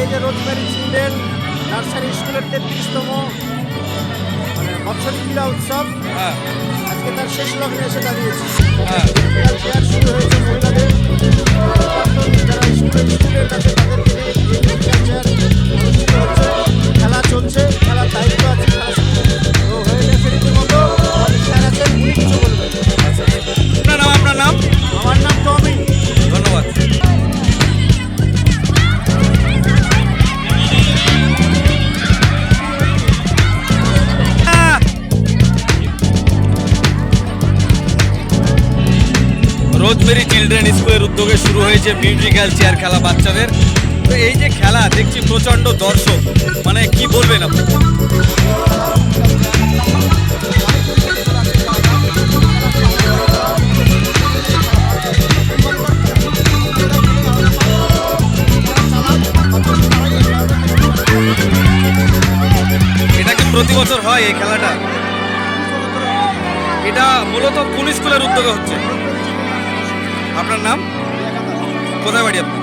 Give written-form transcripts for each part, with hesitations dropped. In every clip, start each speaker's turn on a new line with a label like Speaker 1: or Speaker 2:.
Speaker 1: এই যে rosemary children nursery স্কুলের 33তম বৎসরিক ক্রীড়া উৎসব,
Speaker 2: হ্যাঁ
Speaker 1: আজকে তার শেষ লগ্নে এসে দাঁড়িয়েছে।
Speaker 2: হ্যাঁ
Speaker 1: ফেয়ার শুরু হয়েছে মহিলাদের, যারা স্টুডেন্ট আছে তাদেরকে নিয়ে চেয়ার অনুষ্ঠিত হচ্ছে, খেলা চলছে, খেলার দায়িত্ব আছে, খেলা তো হয়ে গেছে রীতিমতো। স্যার আছেন, উনি কিছু বলবেন।
Speaker 2: আপনার নাম?
Speaker 1: আমার নাম টমি।
Speaker 2: ধন্যবাদ। রোজমেরি চিলড্রেন স্কুলের উদ্যোগে শুরু হয়েছে মিউজিক্যাল চেয়ার খেলা বাচ্চাদের। তো এই যে খেলা দেখছি প্রচণ্ড দর্শক, মানে কি বলবেন আপনি? এটা কি প্রতি বছর হয় এই খেলাটা? এটা মূলত কোন স্কুলের উদ্যোগে হচ্ছে? আপনার নাম? কোথায় বাড়ি আপনার?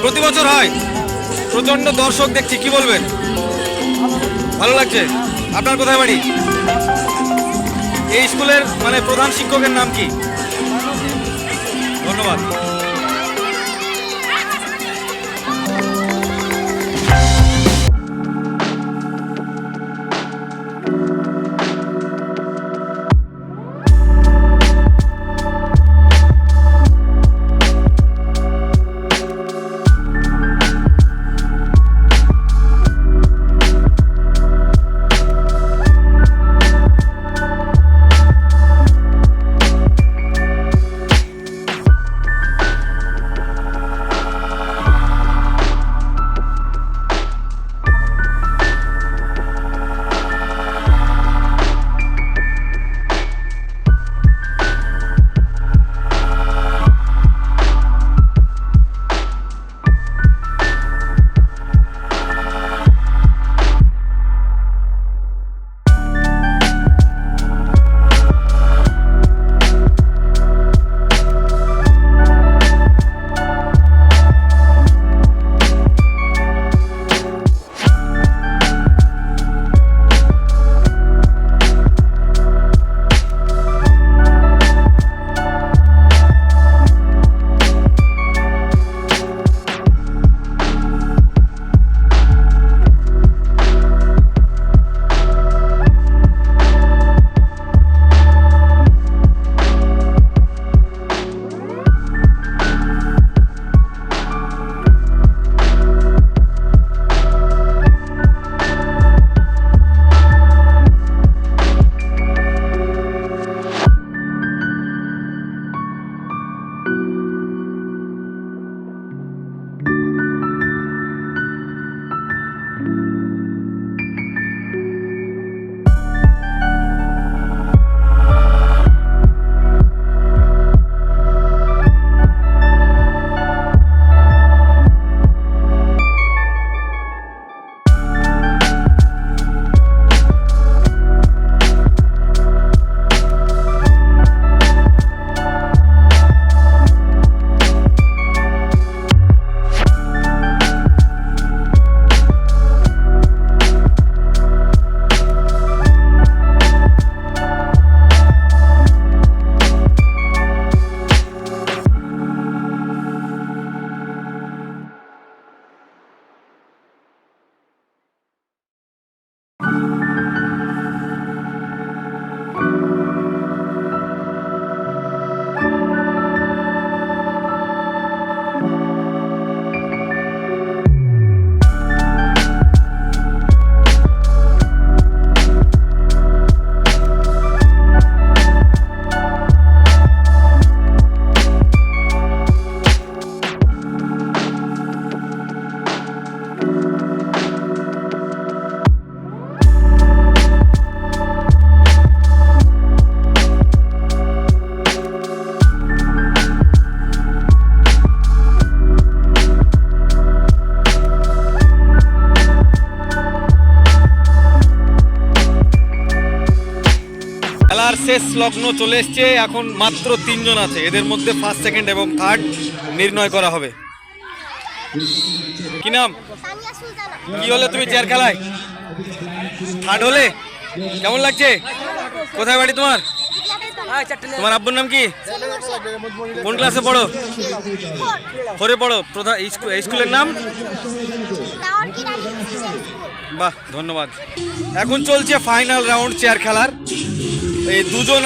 Speaker 2: প্রতি বছর হয়, প্রচন্ড দর্শক দেখছি, কি বলবেন? ভালো লাগছে। আপনার কোথায় বাড়ি? এই স্কুলের মানে প্রধান শিক্ষকের নাম কি? ধন্যবাদ। শেষ লগ্ন চলে এসছে, এখন মাত্র 3 জন আছে, এদের মধ্যে ফার্স্ট সেকেন্ড এবং থার্ড নির্ণয় করা হবে। কি নাম, কি হলে তুমি চেয়ার খেলায় থার্ড হলে? কেমন লাগছে? কোথায় বাড়ি তোমার? তোমার আব্বুর নাম কি? কোন ক্লাসে পড়ো? 4-এ পড়ো। এই স্কুলের নাম? বাহ, ধন্যবাদ। এখন চলছে ফাইনাল রাউন্ড চেয়ার খেলার। এই দুজন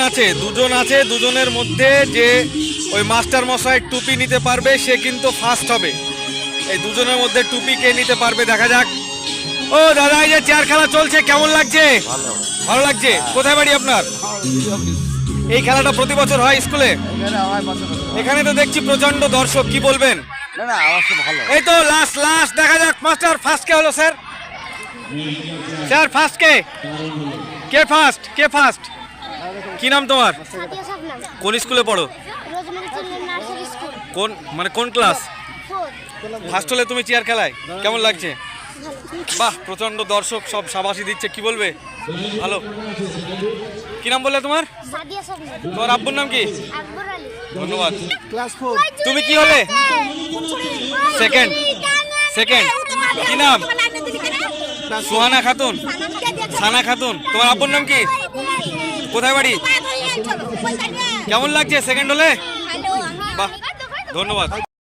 Speaker 2: আছে, দুজনের মধ্যে যে ওই মাস্টার মশাই টুপি নিতে পারবে সে কিন্তু ফার্স্ট হবে। এই দুজনের মধ্যে টুপি কে নিতে পারবে দেখা যাক। ও দাদা, এই যে চেয়ার খেলা চলছে, কেমন লাগছে? ভালো লাগছে। কোথায় বাড়ি আপনার? এই খেলাটা প্রতি বছর হয় স্কুলে? এখানে তো দেখছি প্রচন্ড দর্শক, কি বলবেন? এই তো লাস্ট দেখা যাক মাস্টার ফার্স্ট কে হলো? স্যার ফার্স্ট কে ফার্স্ট? কি নাম তোমার? কোন স্কুলে পড়ো? কোন ক্লাস? ফার্স্ট হলে তুমি চেয়ার খেলায়, কেমন লাগছে? বাহ, প্রচন্ড দর্শক, সব শাবাশি দিচ্ছে, কি বলবে? ভালো। কি নাম বললে তোমার? তোমার আব্বুর নাম কি? ধন্যবাদ।
Speaker 1: ক্লাস 4।
Speaker 2: তুমি কি হলে? সেকেন্ড। কি নাম? সুহানা খাতুন, সানা খাতুন। তোমার আব্বুর নাম কি? কোথায় বাড়ি? কেমন লাগছে সেকেন্ড হলে? বাহ, ধন্যবাদ।